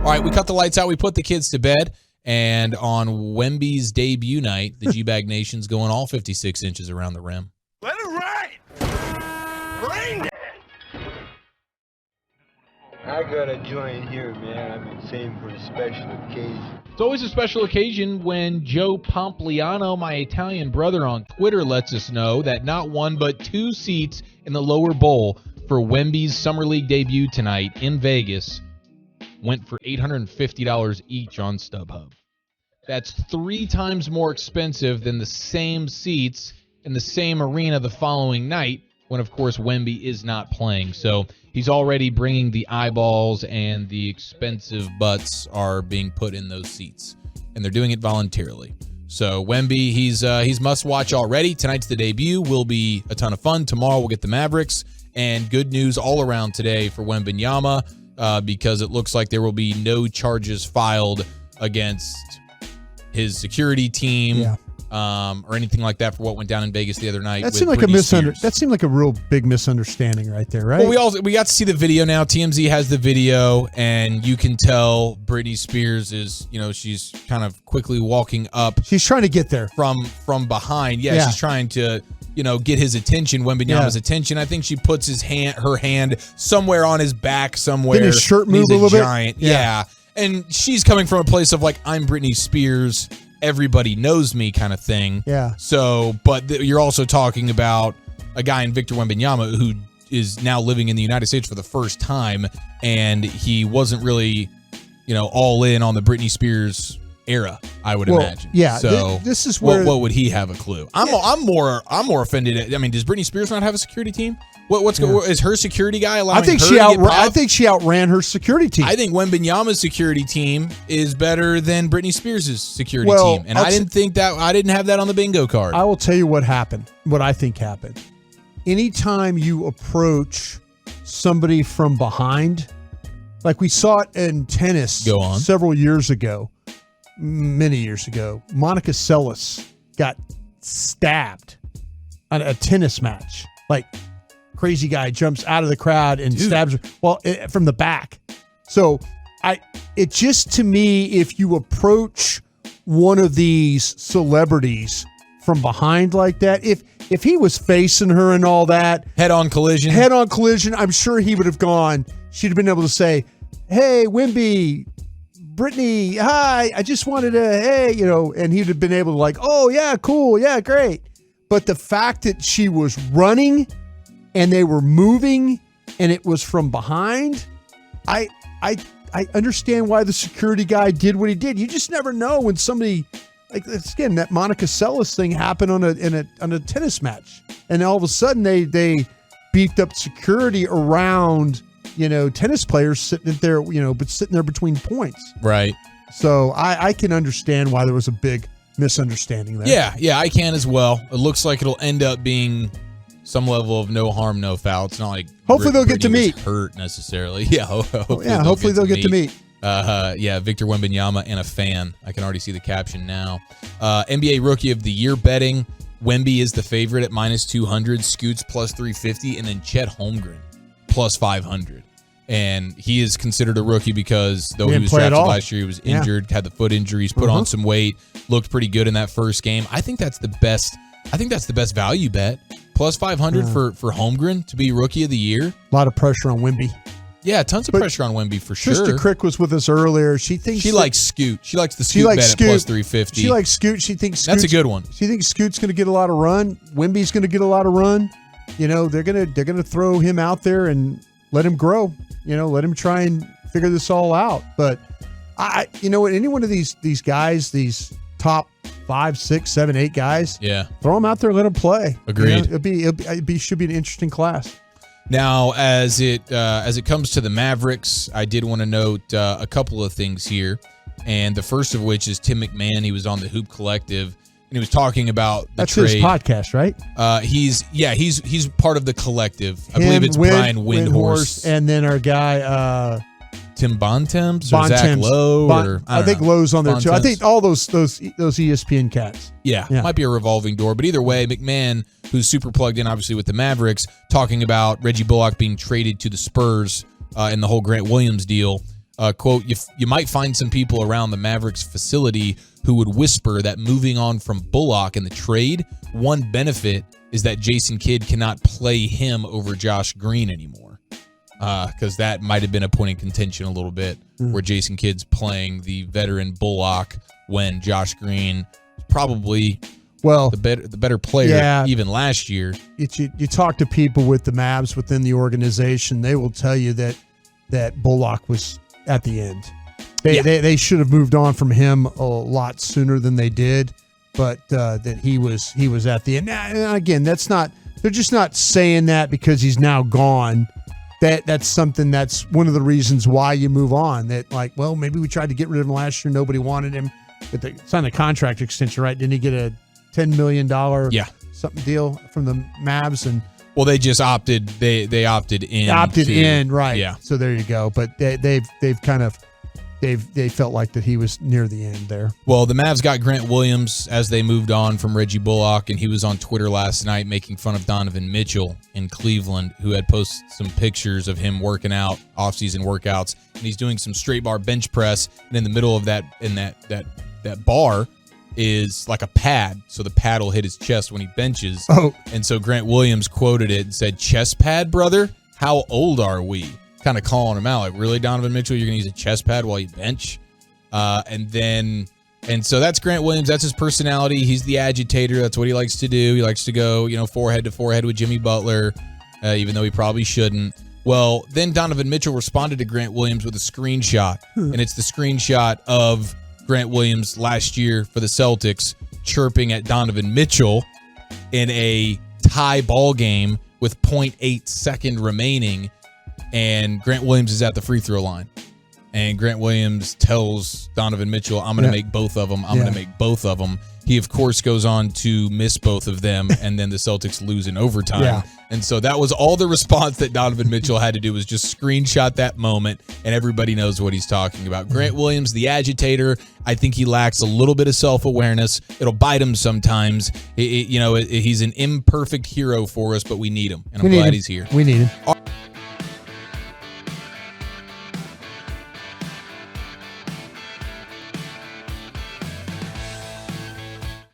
All right, we cut the lights out. We put the kids to bed. And on Wemby's debut night, the GBag Nation's going all 56 inches around the rim. Let it rain! Rain it! I got a joint here, man. I've been saving for a special occasion. It's always a special occasion when Joe Pompliano, my Italian brother on Twitter, lets us know that not one but two seats in the lower bowl for Wemby's Summer League debut tonight in Vegas went for $850 each on StubHub. That's 3 times more expensive than the same seats in the same arena the following night when, of course, Wemby is not playing. So he's already bringing the eyeballs, and the expensive butts are being put in those seats, and they're doing it voluntarily. So Wemby, he's must-watch already. Tonight's the debut. Will be a ton of fun. Tomorrow we'll get the Mavericks, and good news all around today for Wenbanyama. Because it looks like there will be no charges filed against his security team or anything like that for what went down in Vegas the other night. That seemed like that seemed like a real big misunderstanding right there, right? Well, we got to see the video now. TMZ has the video, and you can tell Britney Spears is, she's kind of quickly walking up. She's trying to get there from behind. Yeah, she's trying to get his attention, Wembanyama's attention. I think she puts her hand somewhere on his back somewhere. Did his shirt move a little bit? Yeah. And she's coming from a place of like, I'm Britney Spears, everybody knows me kind of thing. Yeah. So, but you're also talking about a guy in Victor Wenbanyama who is now living in the United States for the first time, and he wasn't really, all in on the Britney Spears era, I would imagine. Yeah. So this is where what would he have a clue? I'm more offended. I mean, does Britney Spears not have a security team? Is her security guy allowing? I think she outran her security team. I think Wembanyama's security team is better than Britney Spears' security team, and I didn't have that on the bingo card. I will tell you what happened. What I think happened. Anytime you approach somebody from behind, like we saw it in tennis several years ago. Many years ago, Monica Seles got stabbed on a tennis match. Like, crazy guy jumps out of the crowd and stabs her, from the back. So, it just, to me, if you approach one of these celebrities from behind like that, if he was facing her and all that, head-on collision, I'm sure he would have gone. She'd have been able to say, "Hey, Wemby, Brittany, hi, I just wanted to, and he'd have been able to like, oh, yeah, cool, yeah, great. But the fact that she was running and they were moving and it was from behind, I understand why the security guy did what he did. You just never know when somebody, like, again, that Monica Seles thing happened on a tennis match. And all of a sudden they beefed up security around tennis players sitting there, but sitting there between points. Right. So I can understand why there was a big misunderstanding there. Yeah, I can as well. It looks like it'll end up being some level of no harm, no foul. It's not like hopefully they'll get to meet. Hurt necessarily. Yeah, hopefully they'll get to meet. Victor Wenbanyama and a fan. I can already see the caption now. NBA Rookie of the Year betting. Wemby is the favorite at -200. Scoots +350, and then Chet Holmgren +500. And he is considered a rookie because though he was drafted last year, he was injured, had the foot injuries, put on some weight, looked pretty good in that first game. I think that's the best. I think that's the best value bet. +500 for Holmgren to be rookie of the year. A lot of pressure on Wemby. Yeah, tons of pressure on Wemby for sure. Trista Crick was with us earlier. She thinks she likes Scoot. She likes the Scoot bet at +350. She likes Scoot. She thinks that's a good one. She thinks Scoot's going to get a lot of run. Wemby's going to get a lot of run. They're gonna throw him out there and let him grow. Let him try and figure this all out. But any one of these guys, these top 5, 6, 7, 8 guys, throw them out there, and let them play. Agreed. It should be an interesting class. Now, as it comes to the Mavericks, I did want to note a couple of things here, and the first of which is Tim McMahon. He was on the Hoop Collective, and he was talking about the trade. That's his podcast, right? He's part of the Collective. I believe it's Brian Windhorst, and then our guy Tim Bontemps or Zach Lowe. I think Lowe's on there too. I think all those ESPN cats. Yeah, might be a revolving door. But either way, McMahon, who's super plugged in, obviously, with the Mavericks, talking about Reggie Bullock being traded to the Spurs in the whole Grant Williams deal. quote, you might find some people around the Mavericks facility who would whisper that moving on from Bullock in the trade, one benefit is that Jason Kidd cannot play him over Josh Green anymore. Because that might have been a point in contention a little bit, where Jason Kidd's playing the veteran Bullock when Josh Green probably the better player even last year. You talk to people with the Mavs within the organization, they will tell you that Bullock was at the end. They should have moved on from him a lot sooner than they did, but that he was at the end. Now, again, they're just not saying that because he's now gone. That's something that's one of the reasons why you move on. That like, well, maybe we tried to get rid of him last year, nobody wanted him, but they signed a contract extension, right? Didn't he get a $10 million something deal from the Mavs? And well, they just opted. They opted in. Right? Yeah. So there you go. But they felt like that he was near the end there. Well, the Mavs got Grant Williams as they moved on from Reggie Bullock, and he was on Twitter last night making fun of Donovan Mitchell in Cleveland, who had posted some pictures of him working out, off-season workouts, and he's doing some straight bar bench press, and in the middle of that bar is like a pad, so the pad will hit his chest when he benches. Oh. And so Grant Williams quoted it and said, "Chest pad, brother? How old are we?" Kind of calling him out, like, really, Donovan Mitchell, you're going to use a chest pad while you bench? And so that's Grant Williams. That's his personality. He's the agitator. That's what he likes to do. He likes to go, forehead to forehead with Jimmy Butler, even though he probably shouldn't. Well, then Donovan Mitchell responded to Grant Williams with a screenshot, and it's the screenshot of Grant Williams last year for the Celtics chirping at Donovan Mitchell in a tie ball game with 0.8 second remaining. And Grant Williams is at the free throw line. And Grant Williams tells Donovan Mitchell, I'm going to make both of them. I'm going to make both of them. He, of course, goes on to miss both of them, and then the Celtics lose in overtime. Yeah. And so that was all the response that Donovan Mitchell had to do, was just screenshot that moment, and everybody knows what he's talking about. Grant Williams, the agitator, I think he lacks a little bit of self-awareness. It'll bite him sometimes. He's an imperfect hero for us, but we need him, and I'm glad he's here. We need him.